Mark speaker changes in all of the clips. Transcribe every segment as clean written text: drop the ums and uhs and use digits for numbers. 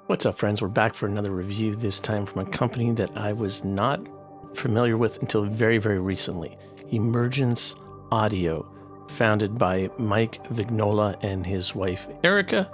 Speaker 1: What's up, friends? We're back for another review, this time from a company that I was not familiar with until very, very recently. Emergence Audio, founded by Mike Vignola and his wife, Erica.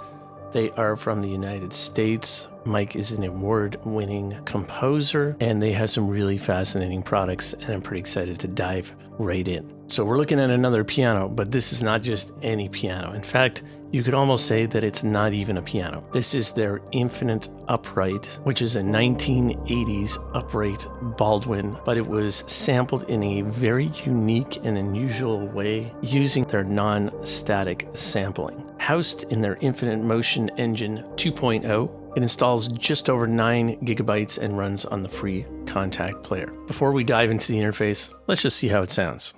Speaker 1: They are from the United States. Mike is an award-winning composer, and they have some really fascinating products, and I'm pretty excited to dive right in. So we're looking at another piano, but this is not just any piano. In fact, you could almost say that it's not even a piano. This is their Infinite Upright, which is a 1980s upright Baldwin, but it was sampled in a very unique and unusual way using their non-static sampling. Housed in their Infinite Motion Engine 2.0, it installs just over 9 gigabytes and runs on the free Contact player. Before we dive into the interface, let's just see how it sounds.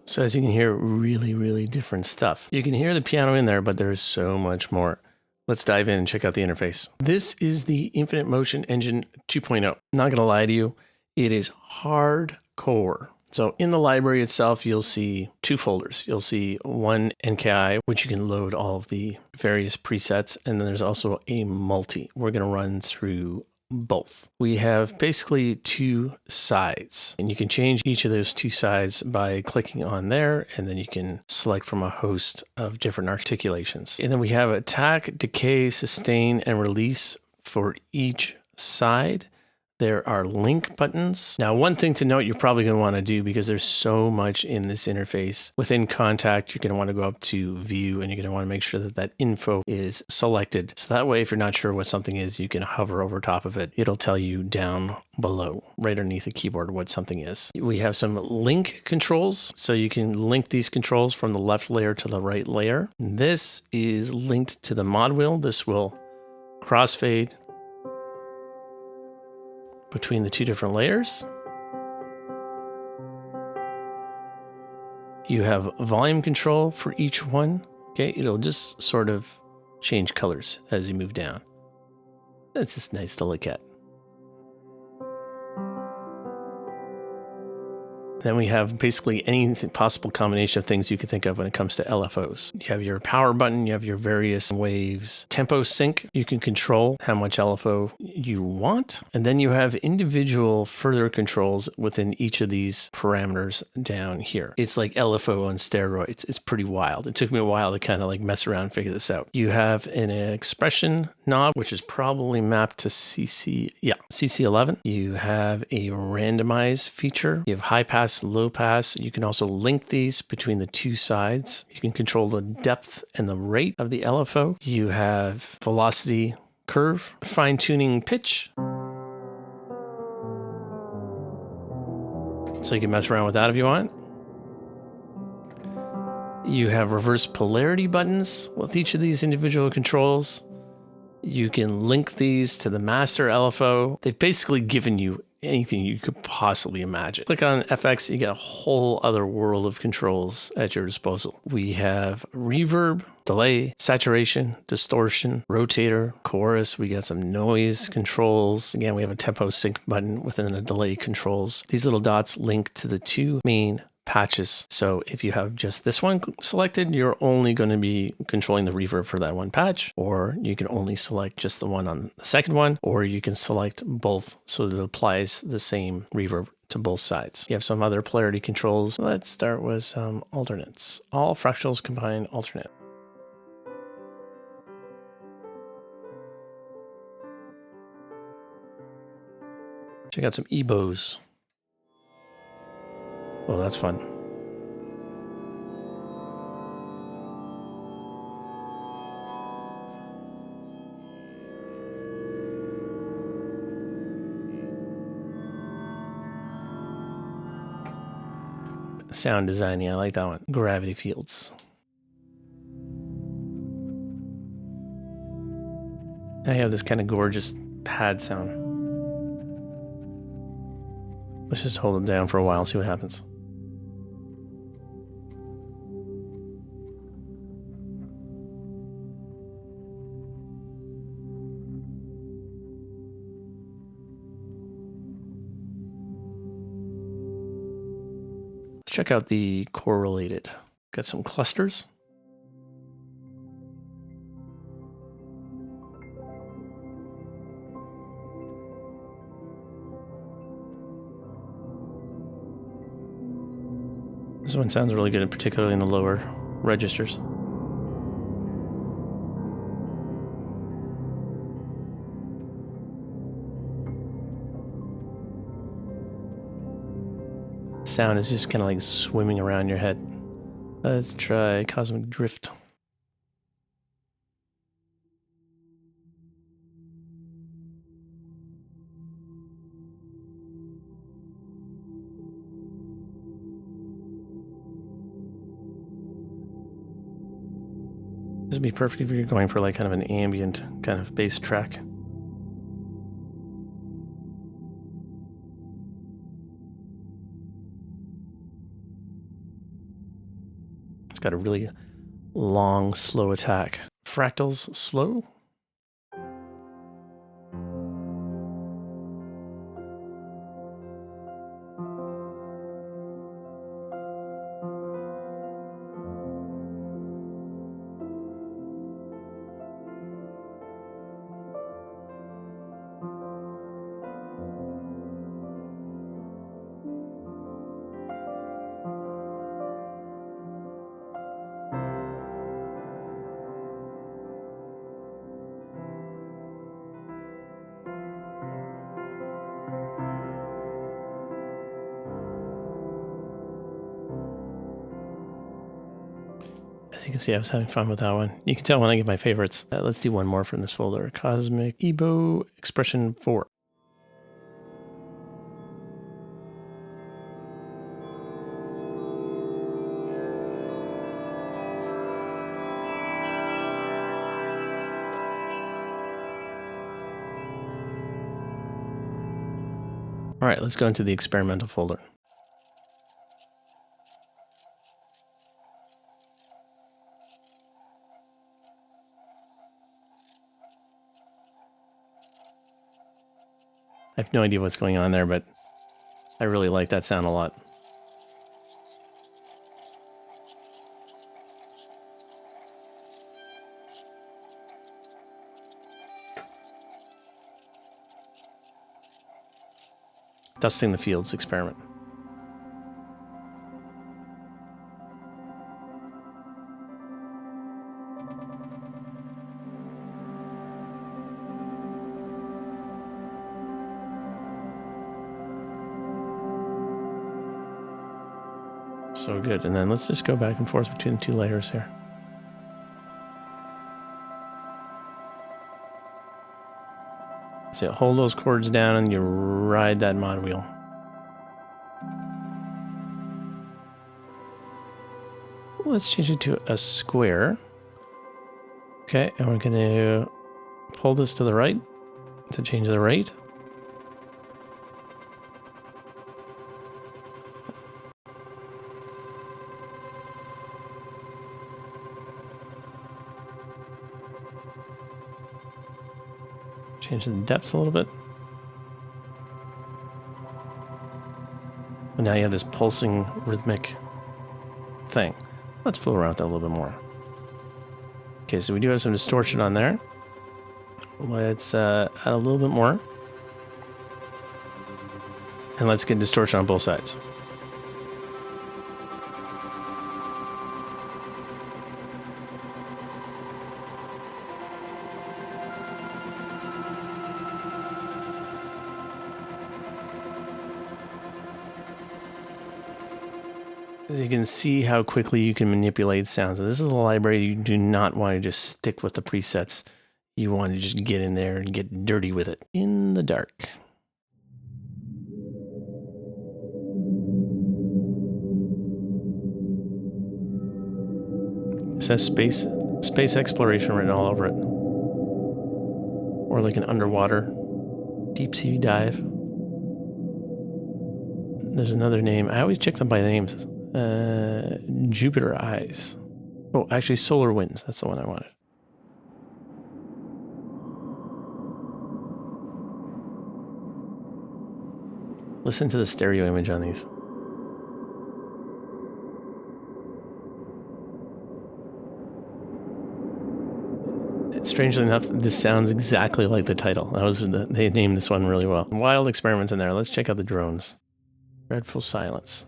Speaker 1: So as you can hear, really different stuff. You can hear the piano in there, but there's so much more. Let's dive in and check out the interface. This is the Infinite Motion Engine 2.0. Not gonna lie to you, it is hardcore. So in the library itself, you'll see 2 folders. You'll see one NKI, which you can load all of the various presets, and then there's also a multi. We're gonna run through both. We have basically 2 sides, and you can change each of those 2 sides by clicking on there, and then you can select from a host of different articulations. And then we have attack, decay, sustain, and release for each side. There are link buttons. Now, one thing to note you're probably going to want to do, because there's so much in this interface. Within Contact, you're going to want to go up to View, and you're going to want to make sure that that info is selected. So that way, if you're not sure what something is, you can hover over top of it. It'll tell you down below, right underneath the keyboard, what something is. We have some link controls. So you can link these controls from the left layer to the right layer. This is linked to the mod wheel. This will crossfade between the 2 different layers. You have volume control for each one. Okay, it'll just sort of change colors as you move down. That's just nice to look at. Then we have basically any possible combination of things you can think of when it comes to LFOs. You have your power button, you have your various waves. Tempo sync, you can control how much LFO you want. And then you have individual further controls within each of these parameters down here. It's like LFO on steroids. It's pretty wild. It took me a while to kind of like mess around and figure this out. You have an expression knob, which is probably mapped to CC11. You have a randomize feature. You have high pass, low pass. You can also link these between the 2 sides. You can control the depth and the rate of the LFO. You have velocity curve, fine tuning pitch. So you can mess around with that if you want. You have reverse polarity buttons with each of these individual controls. You can link these to the master LFO. They've basically given you anything you could possibly imagine. Click on FX, you get a whole other world of controls at your disposal. We have reverb, delay, saturation, distortion, rotator, chorus. We got some noise controls. Again, we have a tempo sync button within the delay controls. These little dots link to the 2 main patches. So if you have just this one selected, you're only going to be controlling the reverb for that one patch, or you can only select just the one on the second one, or you can select both so that it applies the same reverb to both sides. You have some other polarity controls. Let's start with some alternates. All fractals combine alternate. Check out some EBOs. Oh, that's fun. sound designy. I like that one. Gravity fields. Now you have this kind of gorgeous pad sound. Let's just hold it down for a while and see what happens. Let's check out the correlated. Got some clusters. This one sounds really good, particularly in the lower registers. Sound is just kind of like swimming around your head. Let's try Cosmic Drift. This would be perfect if you're going for like kind of an ambient kind of bass track. It's got a really long, slow attack. Fractals slow. As you can see, I was having fun with that one. You can tell when I get my favorites. Let's do one more from this folder. Cosmic Ebo Expression 4. All right, let's go into the experimental folder. I have no idea what's going on there, but I really like that sound a lot. Dusting the Fields experiment. So good. And then let's just go back and forth between the two layers here. So hold those chords down and you ride that mod wheel. Let's change it to a square. Okay, and we're going to pull this to the right to change the rate. Change the depth a little bit. And now you have this pulsing rhythmic thing. Let's fool around with that a little bit more. Okay, so we do have some distortion on there. Let's add a little bit more. And let's get distortion on both sides. As you can see how quickly you can manipulate sounds. And this is a library you do not want to just stick with the presets. You want to just get in there and get dirty with it in the dark. It says space exploration written all over it. Or like an underwater deep sea dive. There's another name. I always check them by names. Jupiter Eyes. Oh, actually Solar Winds. That's the one I wanted. Listen to the stereo image on these. Strangely enough, this sounds exactly like the title. They named this one really well. Wild experiments in there. Let's check out the drones. Dreadful silence.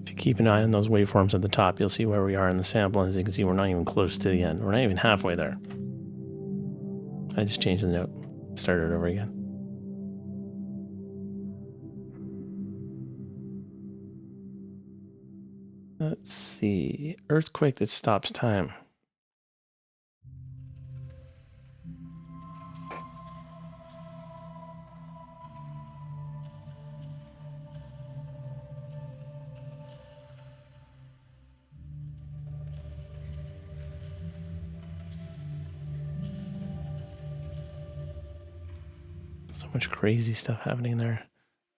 Speaker 1: If you keep an eye on those waveforms at the top, you'll see where we are in the sample. And as you can see, we're not even close to the end. We're not even halfway there. I just changed the note. Started over again. Let's see. Earthquake that stops time. So much crazy stuff happening there.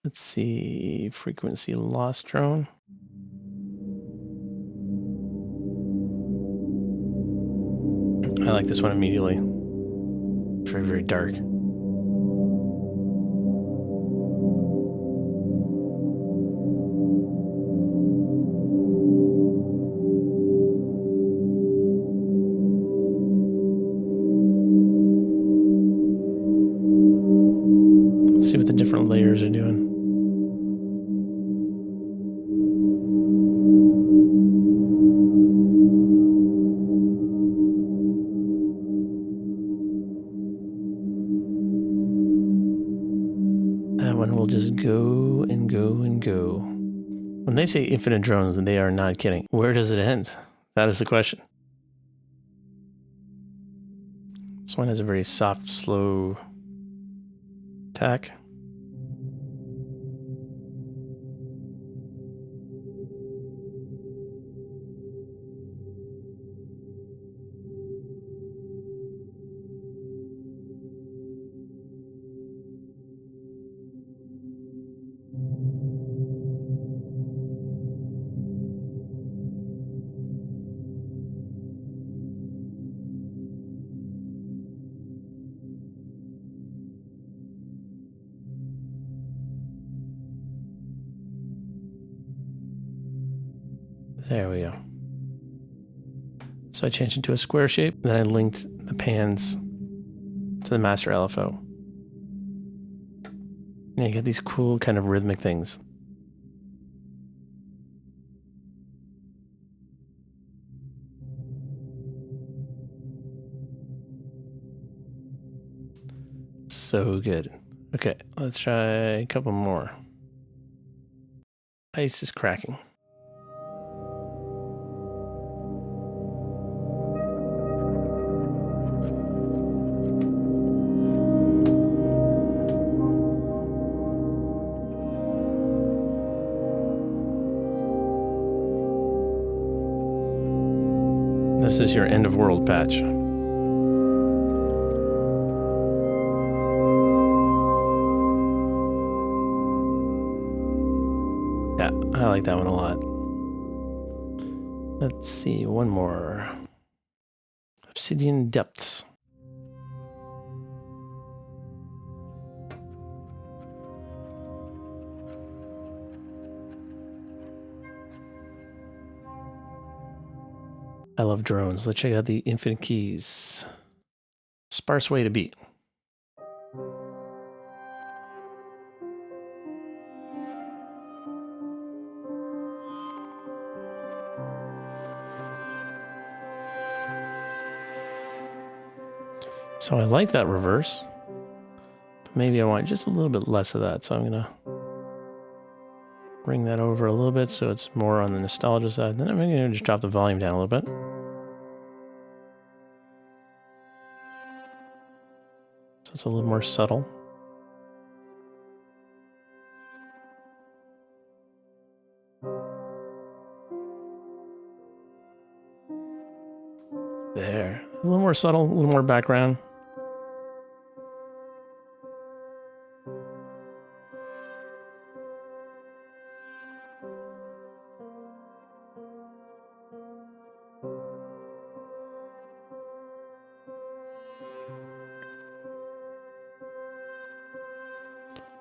Speaker 1: Let's see. Frequency loss drone. I like this one immediately. Very, very dark. Let's see what the different layers are doing. That one will just go and go and go. When they say infinite drones, they are not kidding. Where does it end? That is the question. This one has a very soft, slow attack. There we go. So I changed it to a square shape, then I linked the pans to the master LFO. And you get these cool kind of rhythmic things. So good. Okay, let's try a couple more. Ice is cracking. This is your end of world patch. Yeah, I like that one a lot. Let's see, one more. Obsidian Depths. I love drones. Let's check out the Infinite Keys. Sparse way to beat. So I like that reverse. But maybe I want just a little bit less of that. So I'm gonna bring that over a little bit so it's more on the nostalgia side. Then I'm going to just drop the volume down a little bit. So it's a little more subtle. There. A little more subtle, a little more background.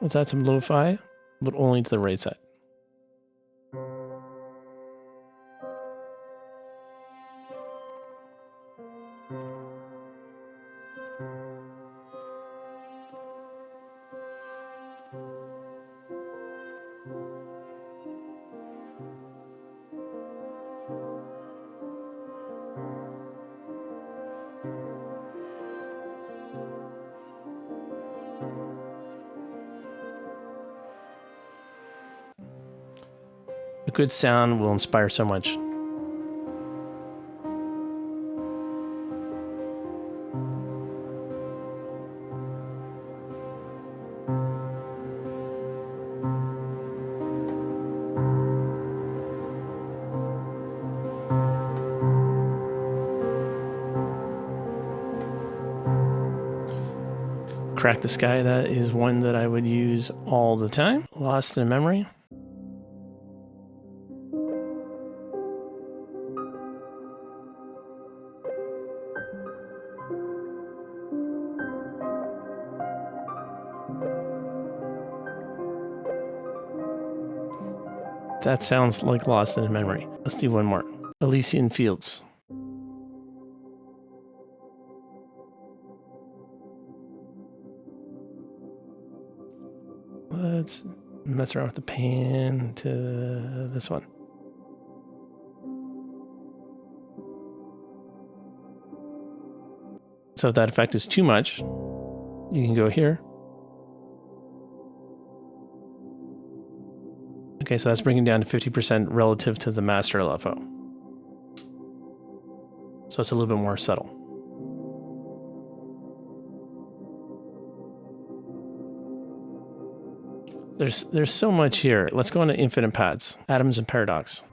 Speaker 1: Let's add some lo-fi, but only to the right side. A good sound will inspire so much. Crack the Sky, that is one that I would use all the time. Lost in Memory. That sounds like Lost in Memory. Let's do one more. Elysian Fields. Let's mess around with the pan to this one. So if that effect is too much, you can go here. Okay, so that's bringing down to 50% relative to the master LFO. So it's a little bit more subtle. There's so much here. Let's go into infinite paths, atoms and paradox.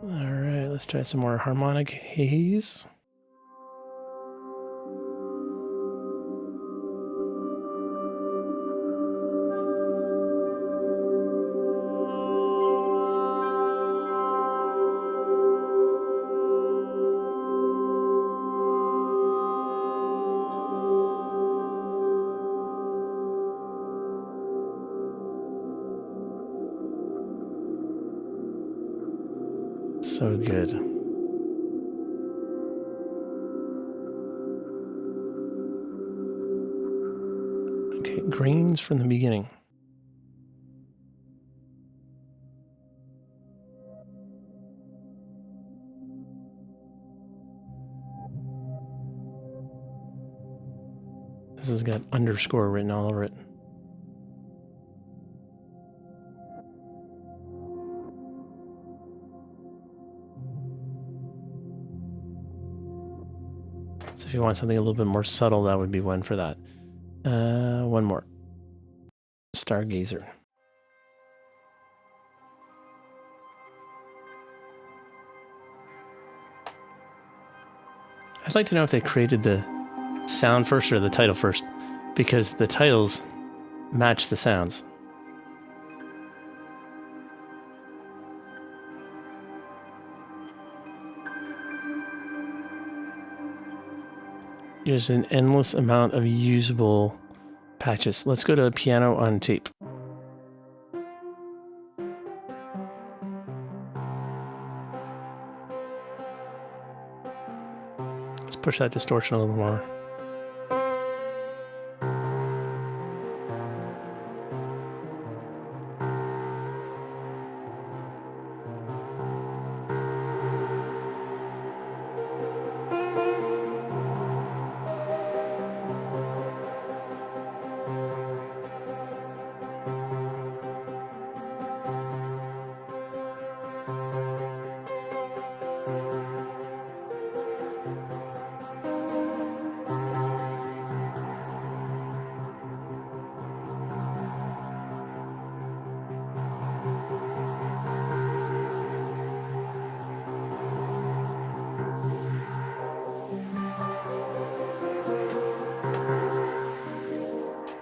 Speaker 1: All right, let's try some more harmonic haze. So good. Okay, grains from the beginning. This has got underscore written all over it. So if you want something a little bit more subtle, that would be one for that. One more. Stargazer. I'd like to know if they created the sound first or the title first, because the titles match the sounds. There's an endless amount of usable patches. Let's go to piano on tape. Let's push that distortion a little more.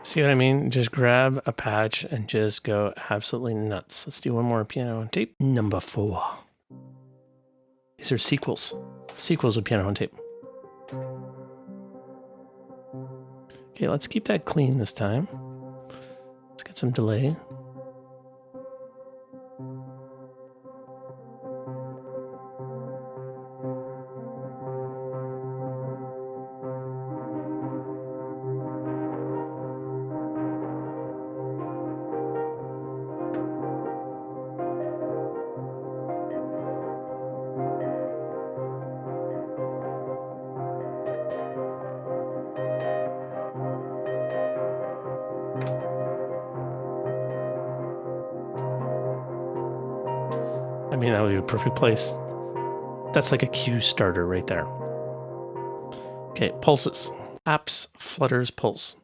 Speaker 1: See what I mean? Just grab a patch and just go absolutely nuts. Let's do one more piano on tape. Number 4. These are sequels. Sequels of piano on tape. Okay, let's keep that clean this time. Let's get some delay. I mean, that would be a perfect place. That's like a cue starter right there. Okay, pulses. Apps, flutters, pulse.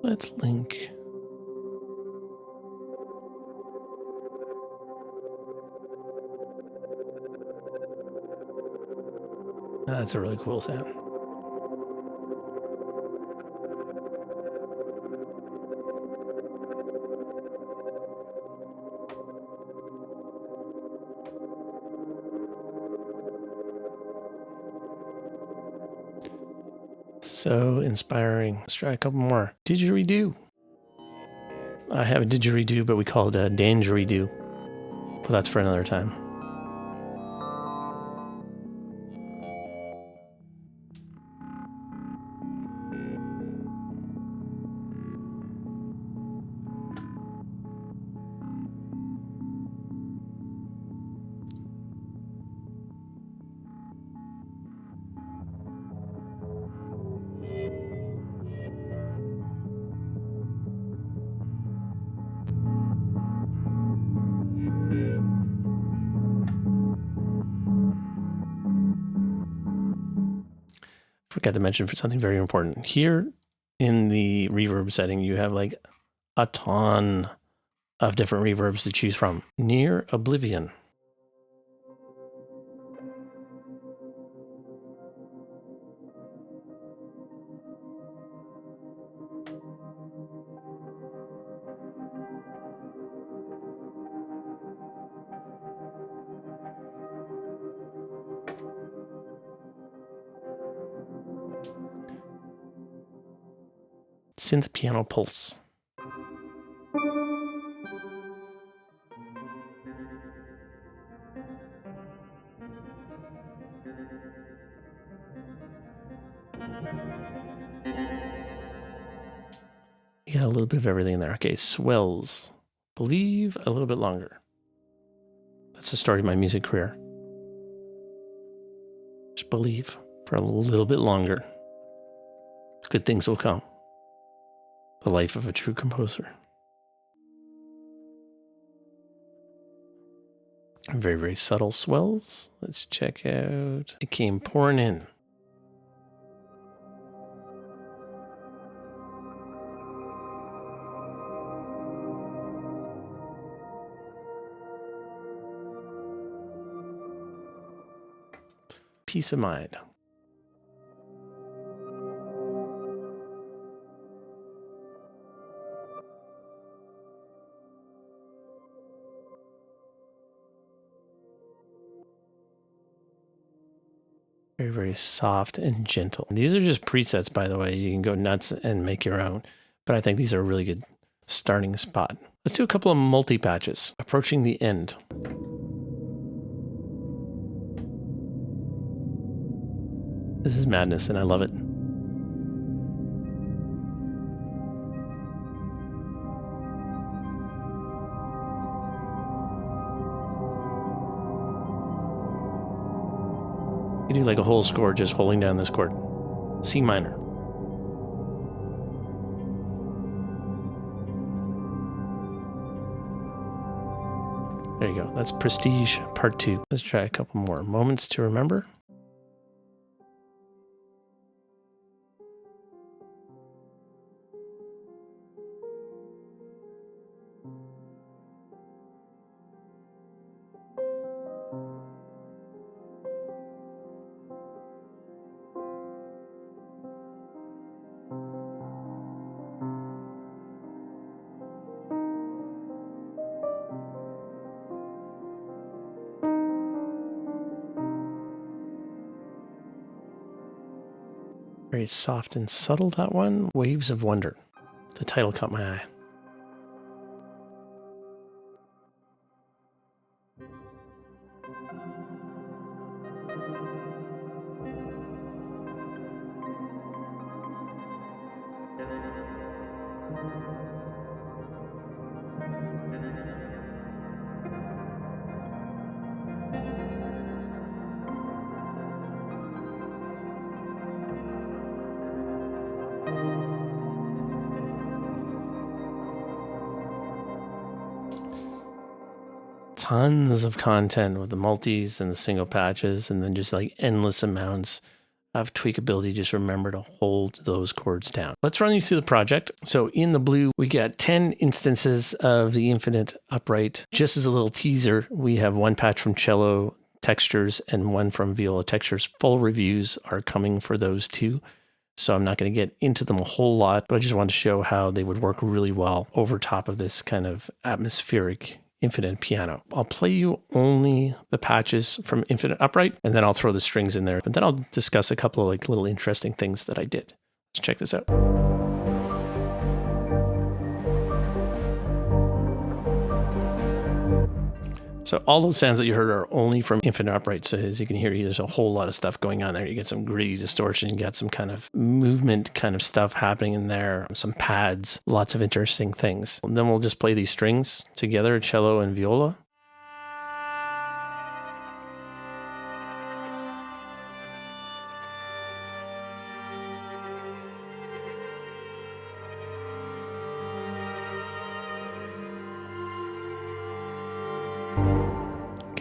Speaker 1: Let's link. That's a really cool sound. So inspiring. Let's try a couple more. Didgeridoo. I have a didgeridoo, but we call it a dangeridoo. But that's for another time. Forgot to mention for something very important. Here in the reverb setting, you have like a ton of different reverbs to choose from. Near Oblivion. Synth piano pulse. You got a little bit of everything in there. Okay, swells. Believe a little bit longer. That's the story of my music career. Just believe for a little bit longer. Good things will come. The life of a true composer. Very, very subtle swells. Let's check out. It came pouring in. Peace of mind. Very, very soft and gentle. These are just presets, by the way. You can go nuts and make your own. But I think these are a really good starting spot. Let's do a couple of multi-patches. Approaching the end. This is madness, and I love it. You do like a whole score just holding down this chord. C minor. There you go. That's Prestige Part 2. Let's try a couple more. Moments to Remember. Very soft and subtle, that one. Waves of Wonder. The title caught my eye. Tons of content with the multis and the single patches, and then just like endless amounts of tweakability. Just remember to hold those chords down. Let's run you through the project. So in the blue, we got 10 instances of the Infinite Upright. Just as a little teaser, we have one patch from Cello Textures and one from Viola Textures. Full reviews are coming for those two, so I'm not going to get into them a whole lot, but I just wanted to show how they would work really well over top of this kind of atmospheric Infinite piano. I'll play you only the patches from Infinite Upright, and then I'll throw the strings in there. But then I'll discuss a couple of like little interesting things that I did. Let's check this out. So all those sounds that you heard are only from Infinite Upright. So as you can hear, there's a whole lot of stuff going on there. You get some gritty distortion, you got some kind of movement kind of stuff happening in there, some pads, lots of interesting things. And then we'll just play these strings together, cello and viola.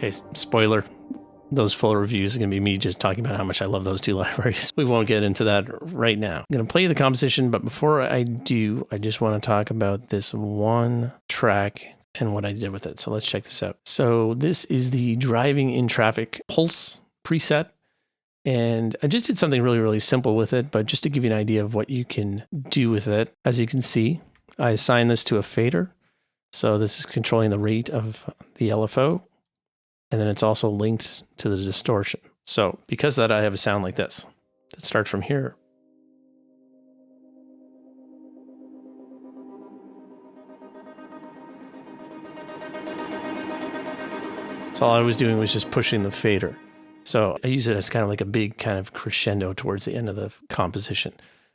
Speaker 1: Okay, spoiler, those full reviews are going to be me just talking about how much I love those two libraries. We won't get into that right now. I'm going to play you the composition, but before I do, I just want to talk about this one track and what I did with it. So let's check this out. So this is the Driving in Traffic Pulse preset. And I just did something really, really simple with it, but just to give you an idea of what you can do with it. As you can see, I assigned this to a fader. So this is controlling the rate of the LFO. And then it's also linked to the distortion. So because of that, I have a sound like this that starts from here. So all I was doing was just pushing the fader. So I use it as kind of like a big kind of crescendo towards the end of the composition.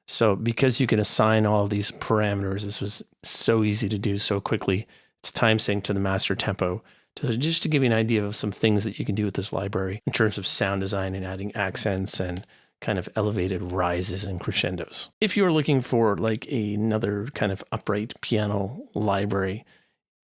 Speaker 1: So because you can assign all of these parameters, this was so easy to do so quickly. It's time synced to the master tempo. So just to give you an idea of some things that you can do with this library in terms of sound design and adding accents and kind of elevated rises and crescendos. If you're looking for like another kind of upright piano library,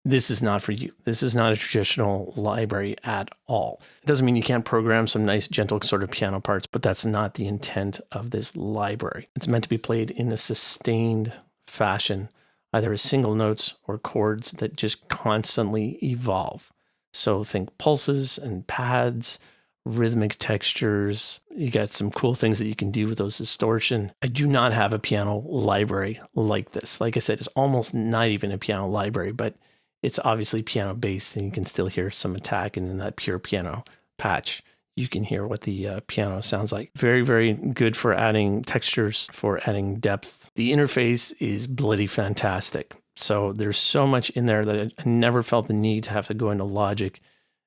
Speaker 1: this is not for you. This is not a traditional library at all. It doesn't mean you can't program some nice, gentle sort of piano parts, but that's not the intent of this library. It's meant to be played in a sustained fashion, either as single notes or chords that just constantly evolve. So think pulses and pads, rhythmic textures. You got some cool things that you can do with those distortion. I do not have a piano library like this. Like I said, it's almost not even a piano library, but it's obviously piano based, and you can still hear some attack. And in that pure piano patch, you can hear what the piano sounds like. Very, very good for adding textures, for adding depth. The interface is bloody fantastic. So there's so much in there that I never felt the need to have to go into Logic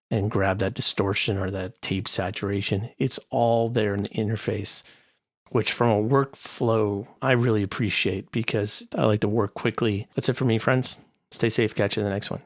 Speaker 1: and grab that distortion or that tape saturation. It's all there in the interface, which from a workflow, I really appreciate because I like to work quickly. That's it for me, friends. Stay safe. Catch you in the next one.